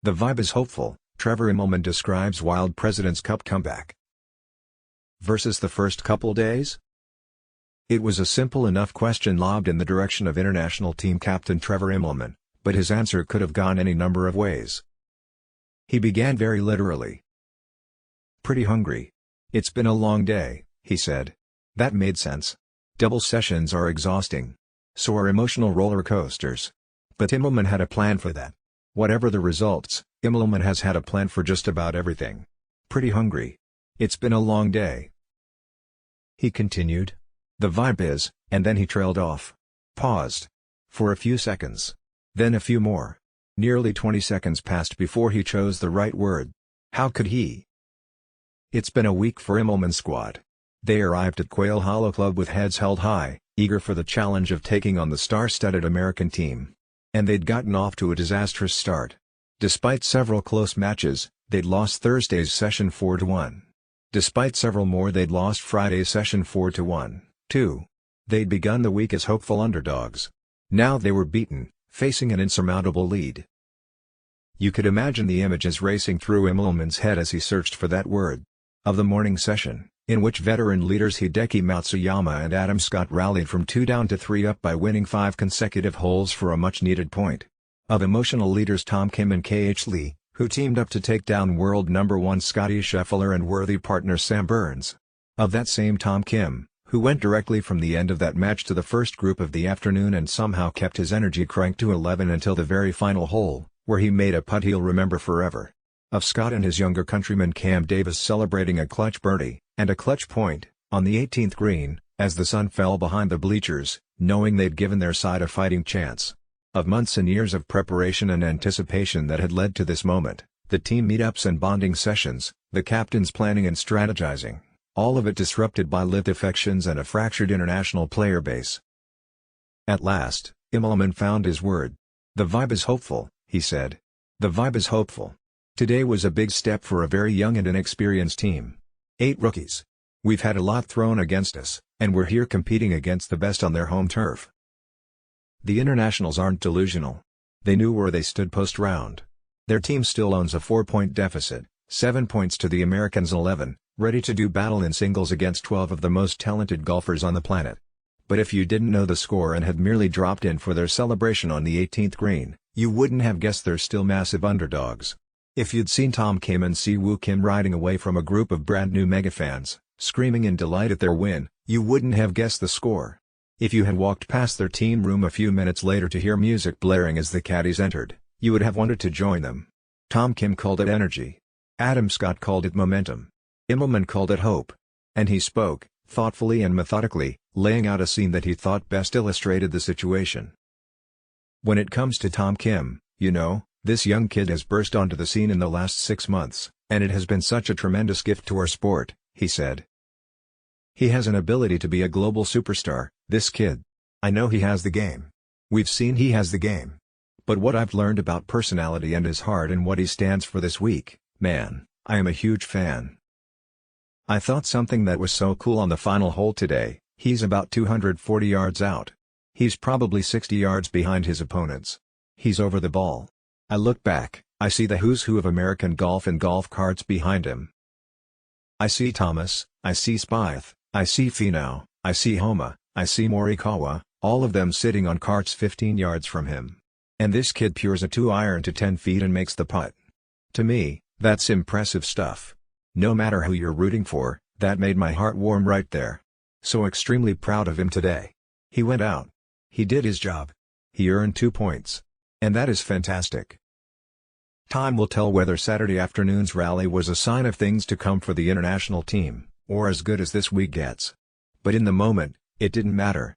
The vibe is hopeful, Trevor Immelman describes Wild President's Cup comeback. Versus the first couple days? It was a simple enough question lobbed in the direction of international team captain Trevor Immelman, but his answer could have gone any number of ways. He began very literally. "Pretty hungry. It's been a long day," he said. That made sense. Double sessions are exhausting. So are emotional roller coasters. But Immelman had a plan for that. Whatever the results, Immelman has had a plan for just about everything. Pretty hungry. It's been a long day. He continued. The vibe is, and then he trailed off. Paused. For a few seconds. Then a few more. Nearly 20 seconds passed before he chose the right word. How could he? It's been a week for Immelman's squad. They arrived at Quail Hollow Club with heads held high, eager for the challenge of taking on the star-studded American team. And they'd gotten off to a disastrous start. Despite several close matches, they'd lost Thursday's session 4-1. Despite several more, they'd lost Friday's session 4-1, too. They'd begun the week as hopeful underdogs. Now they were beaten, facing an insurmountable lead. You could imagine the images racing through Immelman's head as he searched for that word. Of the morning session, in which veteran leaders Hideki Matsuyama and Adam Scott rallied from 2 down to 3 up by winning 5 consecutive holes for a much-needed point. Of emotional leaders Tom Kim and K.H. Lee, who teamed up to take down world number 1 Scottie Scheffler and worthy partner Sam Burns. Of that same Tom Kim, who went directly from the end of that match to the first group of the afternoon and somehow kept his energy cranked to 11 until the very final hole, where he made a putt he'll remember forever. Of Scott and his younger countryman Cam Davis celebrating a clutch birdie, and a clutch point, on the 18th green, as the sun fell behind the bleachers, knowing they'd given their side a fighting chance. Of months and years of preparation and anticipation that had led to this moment, the team meetups and bonding sessions, the captain's planning and strategizing, all of it disrupted by live defections and a fractured international player base. At last, Immelman found his word. The vibe is hopeful, he said. The vibe is hopeful. Today was a big step for a very young and inexperienced team. 8 rookies. We've had a lot thrown against us, and we're here competing against the best on their home turf. The internationals aren't delusional. They knew where they stood post-round. Their team still owns a 4-point deficit, 7 points to the Americans' 11, ready to do battle in singles against 12 of the most talented golfers on the planet. But if you didn't know the score and had merely dropped in for their celebration on the 18th green, you wouldn't have guessed they're still massive underdogs. If you'd seen Tom Kim and Si Woo Kim riding away from a group of brand-new megafans, screaming in delight at their win, you wouldn't have guessed the score. If you had walked past their team room a few minutes later to hear music blaring as the caddies entered, you would have wanted to join them. Tom Kim called it energy. Adam Scott called it momentum. Immelman called it hope. And he spoke, thoughtfully and methodically, laying out a scene that he thought best illustrated the situation. When it comes to Tom Kim, you know, this young kid has burst onto the scene in the last 6 months, and it has been such a tremendous gift to our sport, he said. He has an ability to be a global superstar, this kid. I know he has the game. We've seen he has the game. But what I've learned about personality and his heart and what he stands for this week, man, I am a huge fan. I thought something that was so cool on the final hole today. He's about 240 yards out. He's probably 60 yards behind his opponents. He's over the ball. I look back, I see the who's who of American golf and golf carts behind him. I see Thomas, I see Spieth, I see Finau, I see Homa, I see Morikawa, all of them sitting on carts 15 yards from him. And this kid pures a 2-iron to 10 feet and makes the putt. To me, that's impressive stuff. No matter who you're rooting for, that made my heart warm right there. So extremely proud of him today. He went out. He did his job. He earned 2 points. And that is fantastic. Time will tell whether Saturday afternoon's rally was a sign of things to come for the international team, or as good as this week gets. But in the moment, it didn't matter.